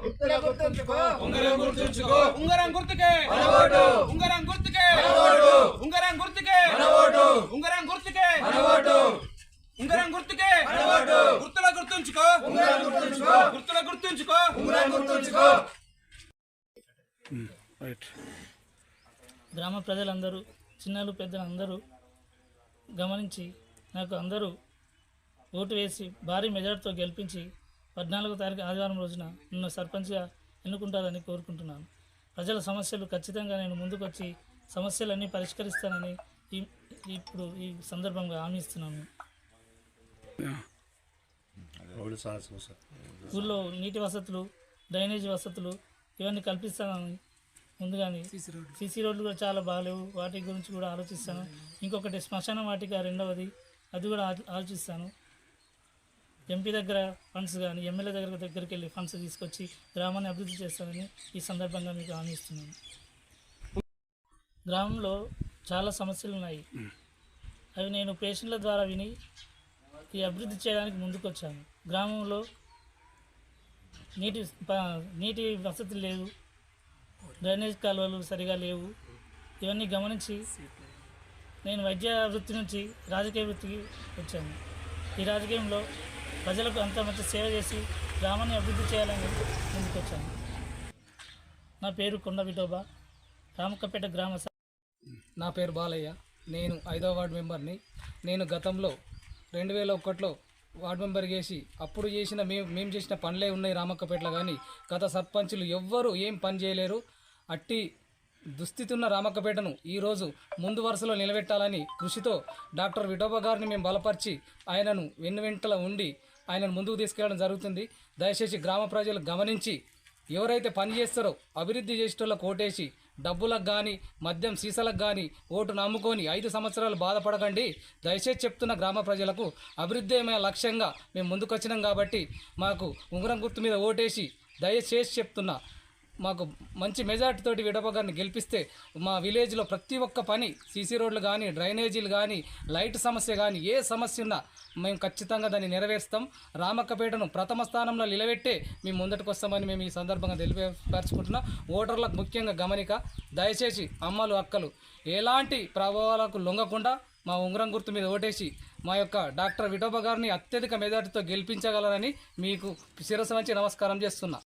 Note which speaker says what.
Speaker 1: ఉంగరం గుర్తుంచుకో ఉంగరం గుర్తుకే ఉంగరం గుర్తుకే ఉంగరం గుర్తుకే ఉంగరం గుర్తుకే ఉంగరం గుర్తుకే గుర్తుల గుర్తుంచుకో గుర్తుల గుర్తుంచుకో ఉంగరం గుర్తుంచుకో.
Speaker 2: గ్రామ ప్రజలందరూ చిన్నలు పెద్దలు అందరూ గమనించి నాకు అందరూ ఓటు వేసి భారీ మెజార్టీతో గెలిపించి 14వ తారీఖు ఆదివారం రోజున నన్ను సర్పంచ్గా ఎన్నుకుంటారని కోరుకుంటున్నాను. ప్రజల సమస్యలు ఖచ్చితంగా నేను ముందుకొచ్చి సమస్యలన్నీ పరిష్కరిస్తానని ఇప్పుడు ఈ సందర్భంగా హామీ ఇస్తున్నాను. ఊళ్ళో నీటి వసతులు, డ్రైనేజీ వసతులు ఇవన్నీ కల్పిస్తానని ముందుగానే సీసీ రోడ్లు కూడా చాలా బాగాలేవు, వాటి గురించి కూడా ఆలోచిస్తాను. ఇంకొకటి శ్మశాన వాటిక రెండవది, అది కూడా ఆలోచిస్తాను. ఎంపీ దగ్గర ఫండ్స్ కానీ ఎమ్మెల్యే దగ్గరికి వెళ్ళి ఫండ్స్ తీసుకొచ్చి గ్రామాన్ని అభివృద్ధి చేస్తానని ఈ సందర్భంగా మీకు హామీ ఇస్తున్నాను. గ్రామంలో చాలా సమస్యలు ఉన్నాయి. అవి నేను పేషెంట్ల ద్వారా విని ఈ అభివృద్ధి చేయడానికి ముందుకొచ్చాను. గ్రామంలో నీటి వసతి లేదు, డ్రైనేజ్ కాలువలు సరిగా లేవు. ఇవన్నీ గమనించి నేను వైద్య వృత్తి నుంచి రాజకీయ వృత్తికి వచ్చాను. ఈ రాజకీయంలో ప్రజలకు అంత మంచి సేవ చేసి గ్రామాన్ని అభివృద్ధి చేయాలని ముందుకొచ్చాను. నా పేరు కొండ విఠోబా, రామక్కపేట గ్రామ.
Speaker 3: నా పేరు బాలయ్య, నేను 5వ వార్డు మెంబర్ని. నేను గతంలో 2001లో వార్డు మెంబర్ చేసి అప్పుడు చేసిన మేము చేసిన పనులే ఉన్నాయి రామక్కపేటలో. కానీ గత సర్పంచులు ఎవ్వరూ ఏం పని చేయలేరు. అట్టి దుస్థితి ఉన్న రామక్కపేటను ఈరోజు ముందు వరుసలో నిలబెట్టాలని కృషితో డాక్టర్ విఠోబా గారిని మేము బలపరిచి ఆయనను వెన్నువెంటలా ఉండి ఆయనను ముందుకు తీసుకెళ్ళడం జరుగుతుంది. దయచేసి గ్రామ ప్రజలు గమనించి ఎవరైతే పని చేస్తారో అభివృద్ధి చేసేటోళ్ళకు ఓటేసి డబ్బులకు కానీ మద్యం సీసాలకు కానీ ఓటు నమ్ముకొని 5 సంవత్సరాలు బాధపడకండి. దయచేసి చెప్తున్న గ్రామ ప్రజలకు అభివృద్ధి లక్ష్యంగా మేము ముందుకొచ్చినాం కాబట్టి మాకు ఉంగరం గుర్తు మీద ఓటేసి దయచేసి చెప్తున్నా మాకు మంచి మెజార్టీతోటి విఠోబా గారిని గెలిపిస్తే మా విలేజ్లో ప్రతి ఒక్క పని, సీసీ రోడ్లు కానీ డ్రైనేజీలు కానీ లైట్ సమస్య కానీ ఏ సమస్య ఉన్నా మేము ఖచ్చితంగా దాన్ని నెరవేరుస్తాం. రామక్కపేటను ప్రథమ స్థానంలో నిలబెట్టే మేము ముందటికి వస్తామని మేము ఈ సందర్భంగా తెలియపరుచుకుంటున్నాం. ఓటర్లకు ముఖ్యంగా గమనిక, దయచేసి అమ్మలు అక్కలు ఎలాంటి ప్రభావాలకు లొంగకుండా మా ఉంగరం గుర్తు మీద ఓటేసి మా యొక్క డాక్టర్ విఠోబా గారిని అత్యధిక మెజార్టీతో గెలిపించగలరని మీకు శిరస్సు వంచి నమస్కారం చేస్తున్నా.